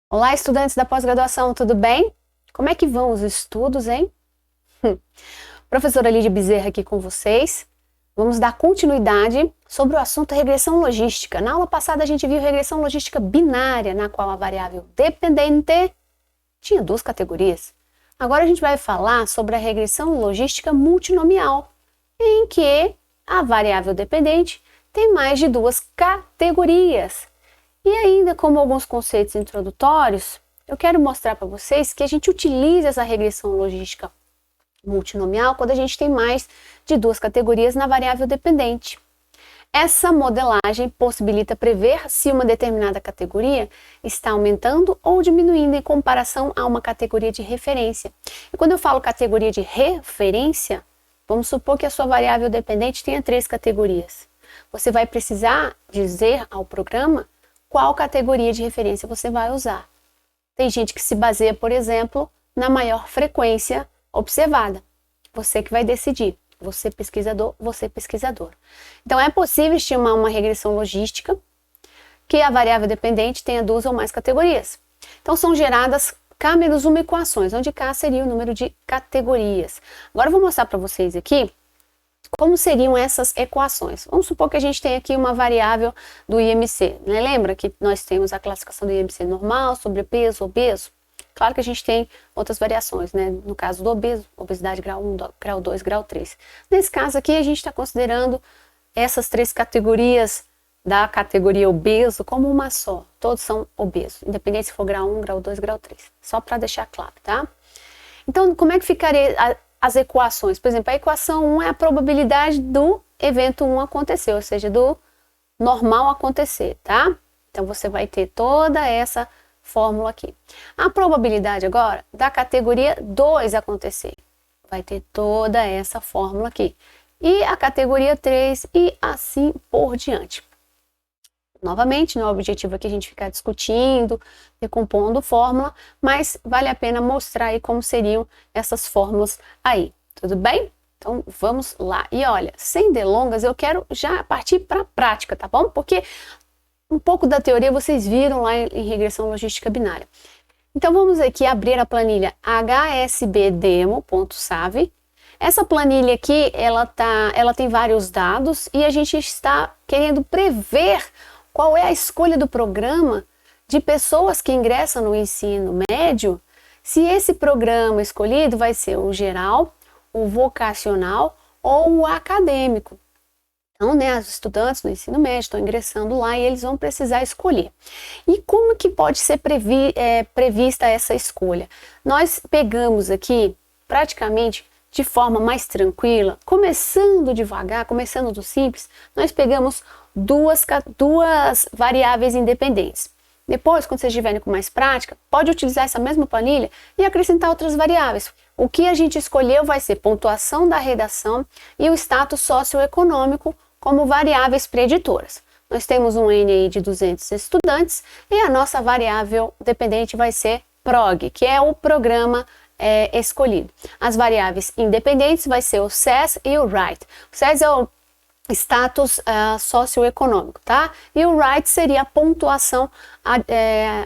Olá, estudantes da pós-graduação, tudo bem? Como é que vão os estudos, hein? Professora Lídia Bezerra aqui com vocês. Vamos dar continuidade sobre o assunto regressão logística. Na aula passada a gente viu regressão logística binária, na qual a variável dependente tinha duas categorias. Agora a gente vai falar sobre a regressão logística multinomial, em que a variável dependente tem mais de duas categorias. E ainda, como alguns conceitos introdutórios, eu quero mostrar para vocês que a gente utiliza essa regressão logística multinomial quando a gente tem mais de duas categorias na variável dependente. Essa modelagem possibilita prever se uma determinada categoria está aumentando ou diminuindo em comparação a uma categoria de referência. E quando eu falo categoria de referência, vamos supor que a sua variável dependente tenha três categorias. Você vai precisar dizer ao programa qual categoria de referência você vai usar. Tem gente que se baseia, por exemplo, na maior frequência observada. Você que vai decidir. Você pesquisador, você pesquisador. Então é possível estimar uma regressão logística que a variável dependente tenha duas ou mais categorias. Então são geradas K menos uma equações, onde K seria o número de categorias. Agora eu vou mostrar para vocês aqui como seriam essas equações. Vamos supor que a gente tem aqui uma variável do IMC. Né? Lembra que nós temos a classificação do IMC normal, sobrepeso, obeso? Claro que a gente tem outras variações, né? No caso do obeso, obesidade grau 1, grau 2, grau 3. Nesse caso aqui, a gente está considerando essas três categorias da categoria obeso como uma só. Todos são obesos, independente se for grau 1, grau 2, grau 3. Só para deixar claro, tá? Então, como é que ficaria as equações? Por exemplo, a equação 1 é a probabilidade do evento 1 acontecer, ou seja, do normal acontecer, tá? Então, você vai ter toda essa fórmula aqui. A probabilidade agora da categoria 2 acontecer. Vai ter toda essa fórmula aqui. E a categoria 3 e assim por diante. Novamente, não é o objetivo aqui a gente ficar discutindo, decompondo fórmula, mas vale a pena mostrar aí como seriam essas fórmulas aí. Tudo bem? Então vamos lá. E olha, sem delongas, eu quero já partir para a prática, tá bom? Porque um pouco da teoria vocês viram lá em regressão logística binária. Então vamos aqui abrir a planilha hsbdemo.save. Essa planilha aqui, ela tem vários dados e a gente está querendo prever qual é a escolha do programa de pessoas que ingressam no ensino médio, se esse programa escolhido vai ser o geral, o vocacional ou o acadêmico. Então, né, os estudantes do ensino médio estão ingressando lá e eles vão precisar escolher. E como que pode ser prevista essa escolha? Nós pegamos aqui, praticamente de forma mais tranquila, começando devagar, começando do simples, nós pegamos duas variáveis independentes. Depois, quando vocês estiverem com mais prática, pode utilizar essa mesma planilha e acrescentar outras variáveis. O que a gente escolheu vai ser pontuação da redação e o status socioeconômico como variáveis preditoras. Nós temos um N aí de 200 estudantes e a nossa variável dependente vai ser PROG, que é o programa escolhido. As variáveis independentes vai ser o SES e o RIGHT. O SES é o status socioeconômico, tá? E o RIGHT seria a pontuação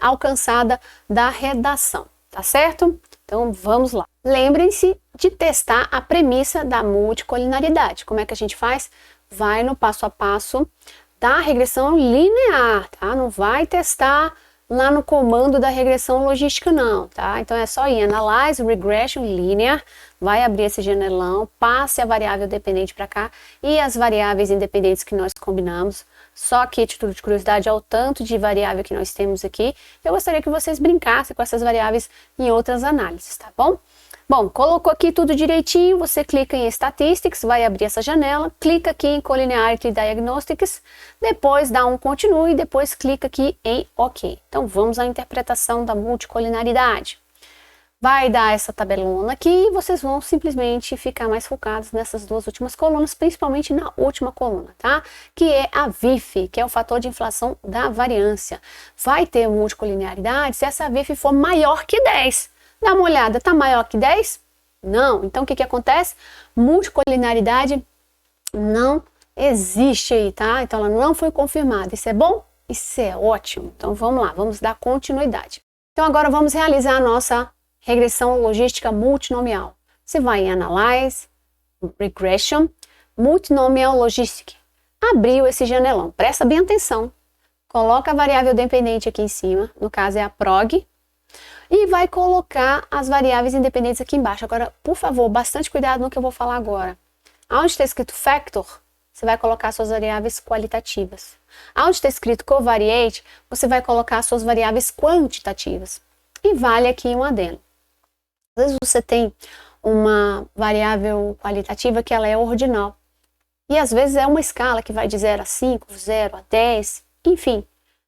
alcançada da redação, tá certo? Então vamos lá. Lembrem-se de testar a premissa da multicolinearidade. Como é que a gente faz? Vai no passo a passo da regressão linear, tá? Não vai testar lá no comando da regressão logística não, tá? Então é só ir, Analyze Regression Linear, vai abrir esse janelão, passe a variável dependente para cá e as variáveis independentes que nós combinamos. Só que, a título de curiosidade, ao tanto de variável que nós temos aqui, eu gostaria que vocês brincassem com essas variáveis em outras análises, tá bom? Bom, colocou aqui tudo direitinho, você clica em Statistics, vai abrir essa janela, clica aqui em Collinearity Diagnostics, depois dá um Continue e depois clica aqui em OK. Então vamos à interpretação da multicolinearidade. Vai dar essa tabelona aqui e vocês vão simplesmente ficar mais focados nessas duas últimas colunas, principalmente na última coluna, tá? Que é a VIF, que é o fator de inflação da variância. Vai ter multicolinearidade se essa VIF for maior que 10. Dá uma olhada, tá maior que 10? Não. Então o que acontece? Multicolinearidade não existe aí, tá? Então ela não foi confirmada. Isso é bom? Isso é ótimo. Então vamos lá, vamos dar continuidade. Então agora vamos realizar a nossa regressão logística multinomial. Você vai em Analyze, Regression, Multinomial Logistic. Abriu esse janelão, presta bem atenção. Coloca a variável dependente aqui em cima, no caso é a prog, e vai colocar as variáveis independentes aqui embaixo. Agora, por favor, bastante cuidado no que eu vou falar agora. Onde está escrito factor, você vai colocar suas variáveis qualitativas. Onde está escrito covariate, você vai colocar suas variáveis quantitativas. E vale aqui um adendo. Às vezes você tem uma variável qualitativa que ela é ordinal. E às vezes é uma escala que vai de 0 a 5, 0 a 10, enfim.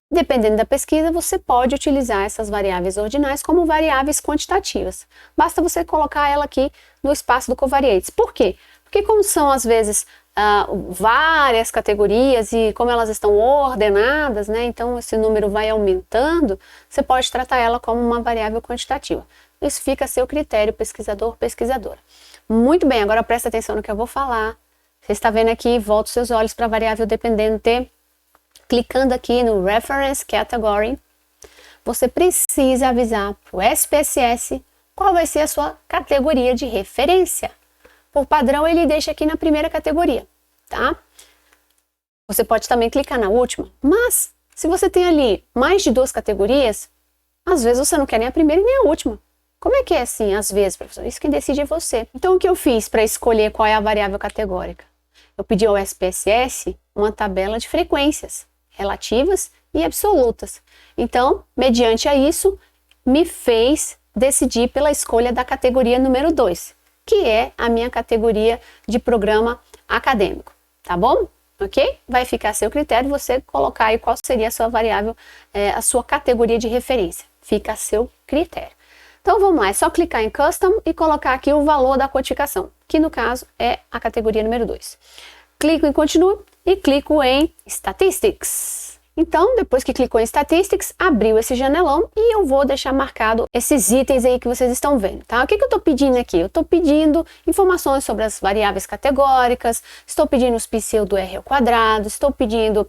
Dependendo da pesquisa, você pode utilizar essas variáveis ordinais como variáveis quantitativas. Basta você colocar ela aqui no espaço do covariates. Por quê? Porque como são às vezes várias categorias e como elas estão ordenadas, né, então esse número vai aumentando, você pode tratar ela como uma variável quantitativa. Isso fica a seu critério, pesquisador, pesquisadora. Muito bem, agora presta atenção no que eu vou falar. Você está vendo aqui, volta os seus olhos para a variável dependente. Clicando aqui no Reference Category, você precisa avisar para o SPSS qual vai ser a sua categoria de referência. Por padrão, ele deixa aqui na primeira categoria, tá? Você pode também clicar na última, mas se você tem ali mais de 2 categorias, às vezes você não quer nem a primeira e nem a última. Como é que é assim, às vezes, professor? Isso quem decide é você. Então, o que eu fiz para escolher qual é a variável categórica? Eu pedi ao SPSS uma tabela de frequências relativas e absolutas. Então, mediante a isso, me fez decidir pela escolha da categoria número 2, que é a minha categoria de programa acadêmico, tá bom? Ok? Vai ficar a seu critério você colocar aí qual seria a sua variável, a sua categoria de referência. Fica a seu critério. Então, vamos lá, é só clicar em Custom e colocar aqui o valor da codificação, que no caso é a categoria número 2. Clico em Continue e clico em Statistics. Então, depois que clicou em Statistics, abriu esse janelão e eu vou deixar marcado esses itens aí que vocês estão vendo, tá? O que eu estou pedindo aqui? Eu estou pedindo informações sobre as variáveis categóricas, estou pedindo os pseudo R ao quadrado, estou pedindo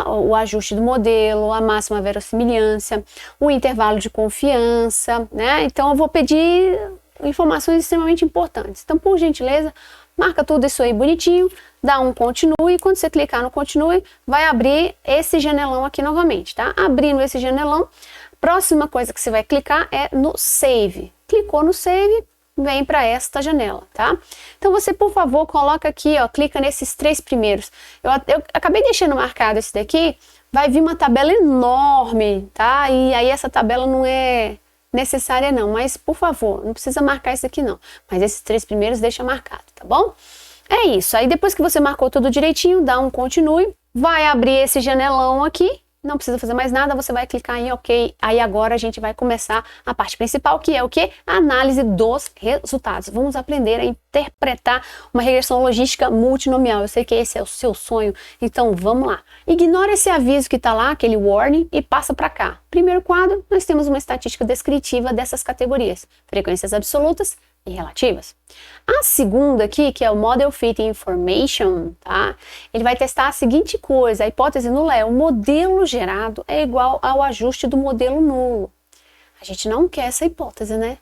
o ajuste do modelo, a máxima verossimilhança, o intervalo de confiança, né? Então, eu vou pedir informações extremamente importantes. Então, por gentileza, marca tudo isso aí bonitinho, dá um continue, e quando você clicar no continue, vai abrir esse janelão aqui novamente, tá? Abrindo esse janelão, próxima coisa que você vai clicar é no save. Clicou no save, vem para esta janela, tá? Então você, por favor, coloca aqui, ó, clica nesses 3 primeiros. Eu acabei deixando marcado esse daqui, vai vir uma tabela enorme, tá? E aí essa tabela não é necessária não, mas por favor, não precisa marcar isso aqui não, mas esses 3 primeiros deixa marcado, tá bom? É isso, aí depois que você marcou tudo direitinho, dá um continue, vai abrir esse janelão aqui, não precisa fazer mais nada, você vai clicar em OK, aí agora a gente vai começar a parte principal, que é o quê? A análise dos resultados. Vamos aprender a interpretar uma regressão logística multinomial. Eu sei que esse é o seu sonho, então vamos lá. Ignora esse aviso que está lá, aquele warning, e passa para cá. Primeiro quadro, nós temos uma estatística descritiva dessas categorias, frequências absolutas e relativas. A segunda aqui, que é o Model Fit Information, tá? Ele vai testar a seguinte coisa, a hipótese nula é o modelo gerado é igual ao ajuste do modelo nulo. A gente não quer essa hipótese, né?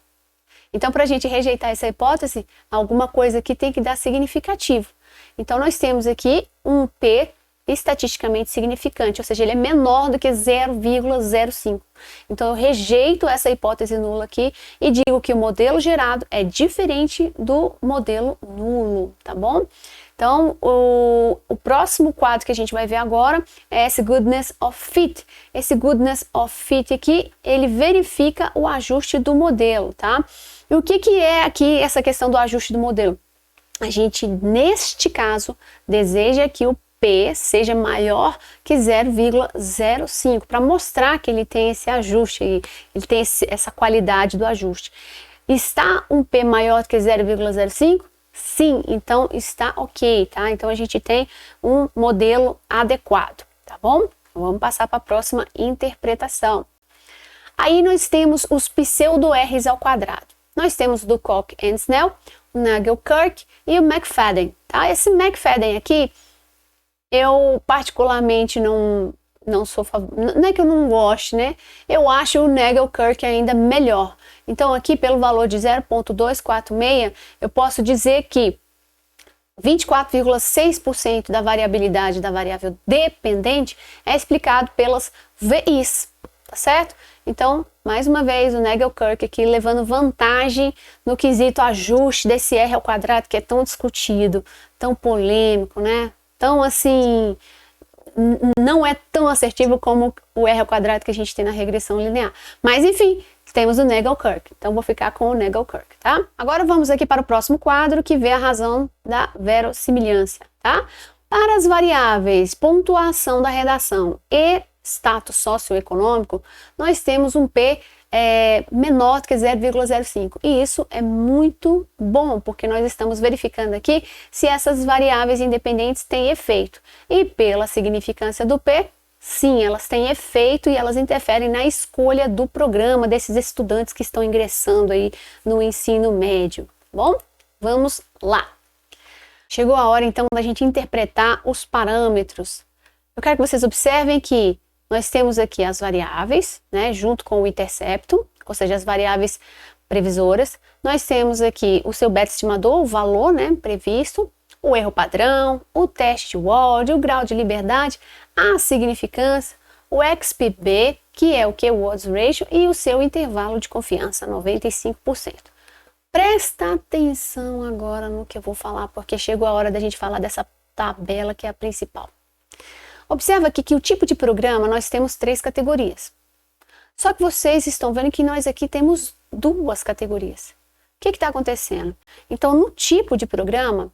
Então, para a gente rejeitar essa hipótese, alguma coisa aqui tem que dar significativo. Então, nós temos aqui um P estatisticamente significante, ou seja, ele é menor do que 0,05. Então, eu rejeito essa hipótese nula aqui e digo que o modelo gerado é diferente do modelo nulo, tá bom? Então, o próximo quadro que a gente vai ver agora é esse Goodness of Fit. Esse Goodness of Fit aqui, ele verifica o ajuste do modelo, tá? E o que é aqui essa questão do ajuste do modelo? A gente, neste caso, deseja que o P seja maior que 0,05, para mostrar que ele tem esse ajuste, ele tem essa qualidade do ajuste. Está um P maior que 0,05? Sim, então está ok, tá? Então a gente tem um modelo adequado, tá bom? Vamos passar para a próxima interpretação. Aí nós temos os pseudo-R's ao quadrado. Nós temos do Koch and Snell, o Nagelkerk e o McFadden, tá? Esse McFadden aqui, eu particularmente não não sou não é que eu não goste, né? Eu acho o Nagelkerk ainda melhor. Então aqui pelo valor de 0,246, eu posso dizer que 24,6% da variabilidade da variável dependente é explicado pelas VIs, tá certo? Então, mais uma vez, o Nagelkerk aqui levando vantagem no quesito ajuste desse R ao quadrado que é tão discutido, tão polêmico, né? Tão assim, não é tão assertivo como o R ao quadrado que a gente tem na regressão linear. Mas enfim, temos o Nagelkerk, então vou ficar com o Nagelkerk, tá? Agora vamos aqui para o próximo quadro que vê a razão da verossimilhança, tá? Para as variáveis pontuação da redação e status socioeconômico, nós temos um P menor do que 0,05 e isso é muito bom porque nós estamos verificando aqui se essas variáveis independentes têm efeito e pela significância do P, sim, elas têm efeito e elas interferem na escolha do programa desses estudantes que estão ingressando aí no ensino médio, tá bom? Vamos lá! Chegou a hora então da gente interpretar os parâmetros. Eu quero que vocês observem que nós temos aqui as variáveis, né, junto com o intercepto, ou seja, as variáveis previsoras. Nós temos aqui o seu beta estimador, o valor, né, previsto, o erro padrão, o teste WORD, o grau de liberdade, a significância, o XPB, que é o que? O odds ratio, e o seu intervalo de confiança, 95%. Presta atenção agora no que eu vou falar, porque chegou a hora da gente falar dessa tabela que é a principal. Observa aqui que o tipo de programa nós temos 3 categorias. Só que vocês estão vendo que nós aqui temos 2 categorias. O que está acontecendo? Então, no tipo de programa,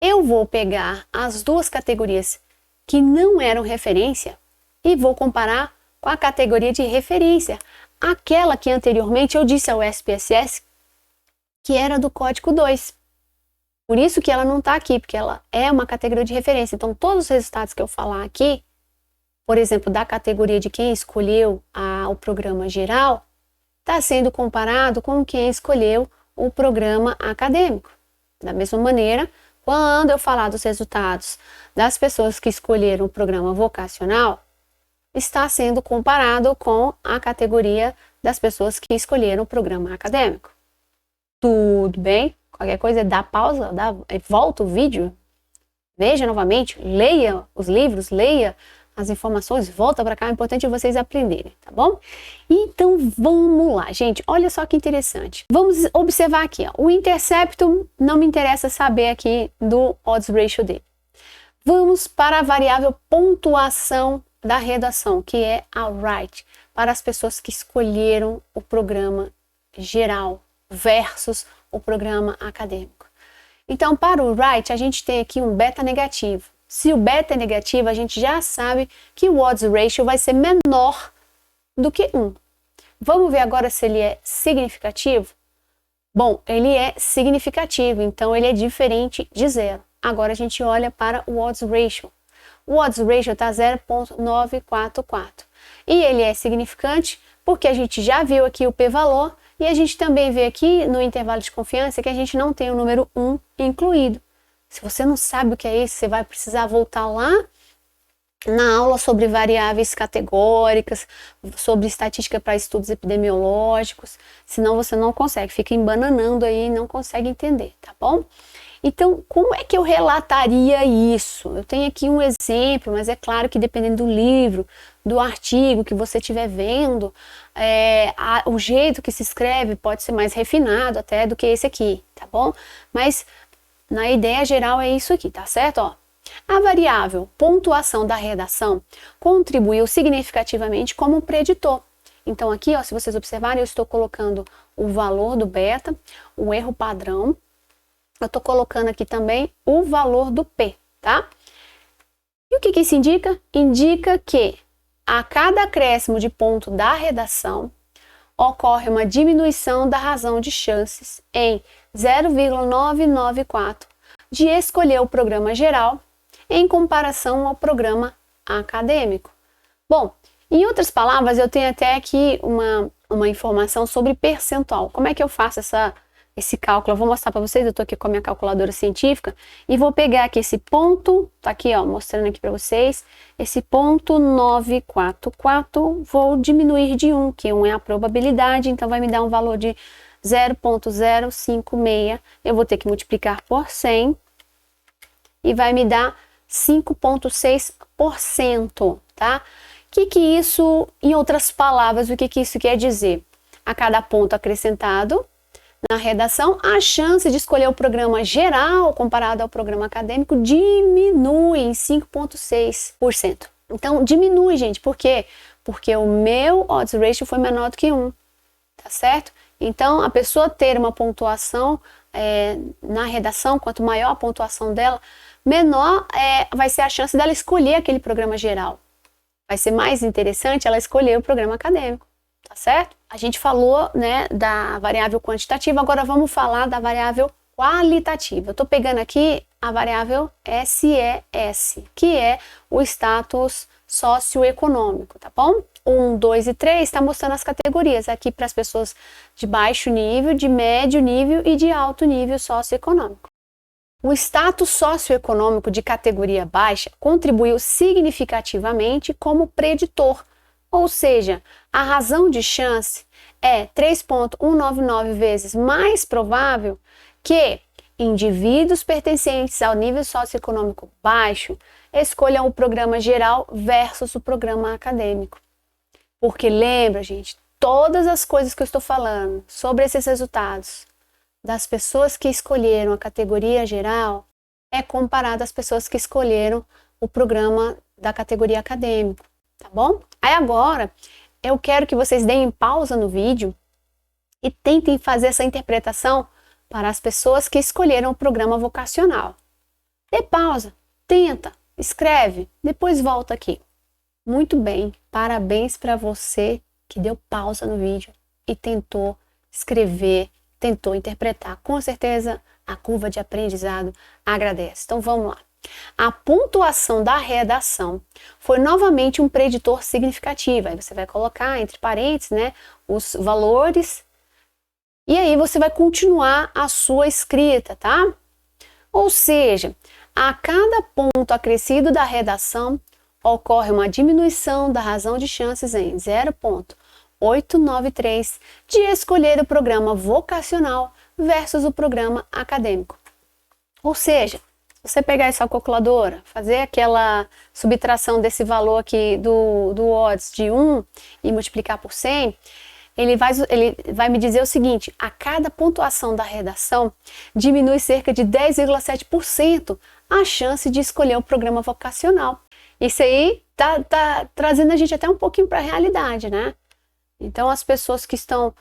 eu vou pegar as 2 categorias que não eram referência e vou comparar com a categoria de referência, aquela que anteriormente eu disse ao SPSS que era do código 2. Por isso que ela não está aqui, porque ela é uma categoria de referência. Então, todos os resultados que eu falar aqui, por exemplo, da categoria de quem escolheu o programa geral, está sendo comparado com quem escolheu o programa acadêmico. Da mesma maneira, quando eu falar dos resultados das pessoas que escolheram o programa vocacional, está sendo comparado com a categoria das pessoas que escolheram o programa acadêmico. Tudo bem? Qualquer coisa, dá pausa, volta o vídeo, veja novamente, leia os livros, leia as informações, volta para cá, é importante vocês aprenderem, tá bom? Então vamos lá, gente, olha só que interessante. Vamos observar aqui, ó, o intercepto, não me interessa saber aqui do odds ratio dele. Vamos para a variável pontuação da redação, que é a write, para as pessoas que escolheram o programa geral versus o programa acadêmico. Então, para o write, a gente tem aqui um beta negativo. Se o beta é negativo, a gente já sabe que o odds ratio vai ser menor do que 1. Vamos ver agora se ele é significativo? Bom, ele é significativo, então ele é diferente de 0. Agora a gente olha para o odds ratio. O odds ratio está 0,944. E ele é significante porque a gente já viu aqui o p-valor e a gente também vê aqui no intervalo de confiança que a gente não tem o número 1 incluído. Se você não sabe o que é isso, você vai precisar voltar lá na aula sobre variáveis categóricas, sobre estatística para estudos epidemiológicos, senão você não consegue, fica embananando aí e não consegue entender, tá bom? Então, como é que eu relataria isso? Eu tenho aqui um exemplo, mas é claro que dependendo do livro, do artigo que você estiver vendo, o jeito que se escreve pode ser mais refinado até do que esse aqui, tá bom? Mas na ideia geral é isso aqui, tá certo? Ó, a variável pontuação da redação contribuiu significativamente como preditor. Então aqui, ó, se vocês observarem, eu estou colocando o valor do beta, o erro padrão, eu estou colocando aqui também o valor do P, tá? E o que isso indica? Indica que a cada acréscimo de ponto da redação, ocorre uma diminuição da razão de chances em 0,994 de escolher o programa geral em comparação ao programa acadêmico. Bom, em outras palavras, eu tenho até aqui uma informação sobre percentual. Como é que eu faço esse cálculo, eu vou mostrar para vocês, eu estou aqui com a minha calculadora científica, e vou pegar aqui esse ponto, tá aqui, ó, mostrando aqui para vocês, esse ponto 944, vou diminuir de 1, que 1 é a probabilidade, então vai me dar um valor de 0,056, eu vou ter que multiplicar por 100, e vai me dar 5,6%, tá? Que isso, em outras palavras, o que isso quer dizer? A cada ponto acrescentado na redação, a chance de escolher o programa geral comparado ao programa acadêmico diminui em 5,6%. Então, diminui, gente. Por quê? Porque o meu odds ratio foi menor do que 1, tá certo? Então, a pessoa ter uma pontuação na redação, quanto maior a pontuação dela, menor vai ser a chance dela escolher aquele programa geral. Vai ser mais interessante ela escolher o programa acadêmico, tá certo? A gente falou, né, da variável quantitativa, agora vamos falar da variável qualitativa. Eu tô pegando aqui a variável SES, que é o status socioeconômico, tá bom? 1, 2 e 3 está mostrando as categorias aqui para as pessoas de baixo nível, de médio nível e de alto nível socioeconômico. O status socioeconômico de categoria baixa contribuiu significativamente como preditor, ou seja, a razão de chance é 3,199 vezes mais provável que indivíduos pertencentes ao nível socioeconômico baixo escolham o programa geral versus o programa acadêmico. Porque lembra, gente, todas as coisas que eu estou falando sobre esses resultados das pessoas que escolheram a categoria geral é comparado às pessoas que escolheram o programa da categoria acadêmico, tá bom? Aí agora, eu quero que vocês deem pausa no vídeo e tentem fazer essa interpretação para as pessoas que escolheram o programa vocacional. Dê pausa, tenta, escreve, depois volta aqui. Muito bem, parabéns para você que deu pausa no vídeo e tentou escrever, tentou interpretar. Com certeza a curva de aprendizado agradece. Então vamos lá. A pontuação da redação foi novamente um preditor significativo. Aí você vai colocar entre parênteses, né, os valores e aí você vai continuar a sua escrita, tá? Ou seja, a cada ponto acrescido da redação ocorre uma diminuição da razão de chances em 0,893 de escolher o programa vocacional versus o programa acadêmico. Ou seja, se você pegar essa calculadora, fazer aquela subtração desse valor aqui do odds de 1 e multiplicar por 100, ele vai me dizer o seguinte: a cada pontuação da redação diminui cerca de 10,7% a chance de escolher o programa vocacional. Isso aí tá trazendo a gente até um pouquinho para a realidade, né? Então, as pessoas que estão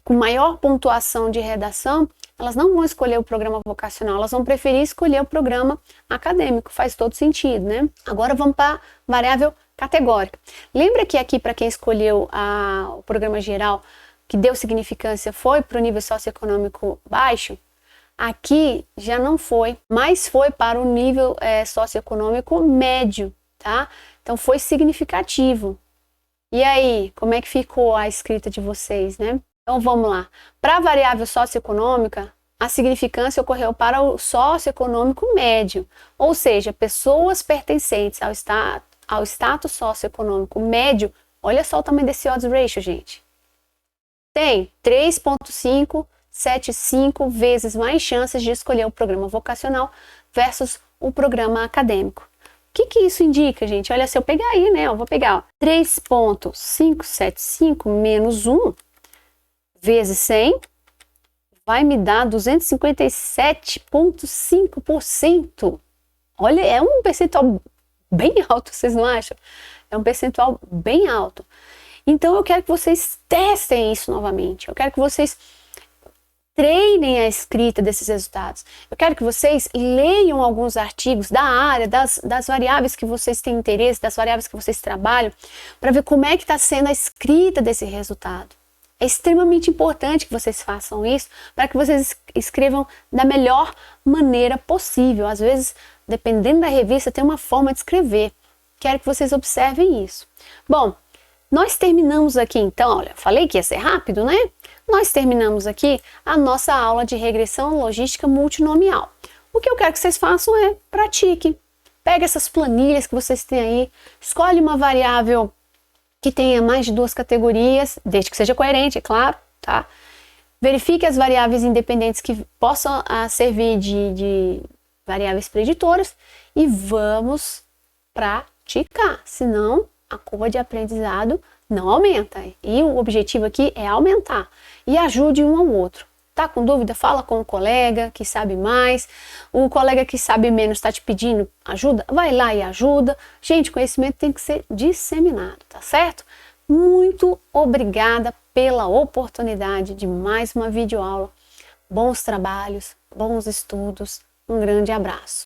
com maior pontuação de redação, elas não vão escolher o programa vocacional, elas vão preferir escolher o programa acadêmico, faz todo sentido, né? Agora vamos para a variável categórica. Lembra que aqui, para quem escolheu o programa geral, que deu significância foi para o nível socioeconômico baixo? Aqui já não foi, mas foi para o nível socioeconômico médio, tá? Então foi significativo. E aí, como é que ficou a escrita de vocês, né? Então vamos lá. Para a variável socioeconômica, a significância ocorreu para o socioeconômico médio, ou seja, pessoas pertencentes ao status socioeconômico médio. Olha só o tamanho desse odds ratio, gente. Tem 3,575 vezes mais chances de escolher o programa vocacional versus o programa acadêmico. O que isso indica, gente? Olha, se eu pegar aí, né? Eu vou pegar 3,575 menos 1 vezes 100 vai me dar 257,5%. Olha, é um percentual bem alto, vocês não acham? É um percentual bem alto. Então, eu quero que vocês testem isso novamente. Eu quero que vocês treinem a escrita desses resultados. Eu quero que vocês leiam alguns artigos da área, das variáveis que vocês têm interesse, das variáveis que vocês trabalham, para ver como é que está sendo a escrita desse resultado. É extremamente importante que vocês façam isso, para que vocês escrevam da melhor maneira possível. Às vezes, dependendo da revista, tem uma forma de escrever. Quero que vocês observem isso. Bom, nós terminamos aqui então, olha, falei que ia ser rápido, né? nós terminamos aqui a nossa aula de regressão logística multinomial. O que eu quero que vocês façam é pratique. Pega essas planilhas que vocês têm aí, escolhe uma variável que tenha mais de 2 categorias, desde que seja coerente, é claro, tá? Verifique as variáveis independentes que possam servir de variáveis preditoras e vamos praticar, senão a curva de aprendizado não aumenta. E o objetivo aqui é aumentar. E ajude um ao outro. Tá com dúvida? Fala com o colega que sabe mais. O colega que sabe menos está te pedindo ajuda? Vai lá e ajuda. Gente, conhecimento tem que ser disseminado, tá certo? Muito obrigada pela oportunidade de mais uma videoaula. Bons trabalhos, bons estudos. Um grande abraço.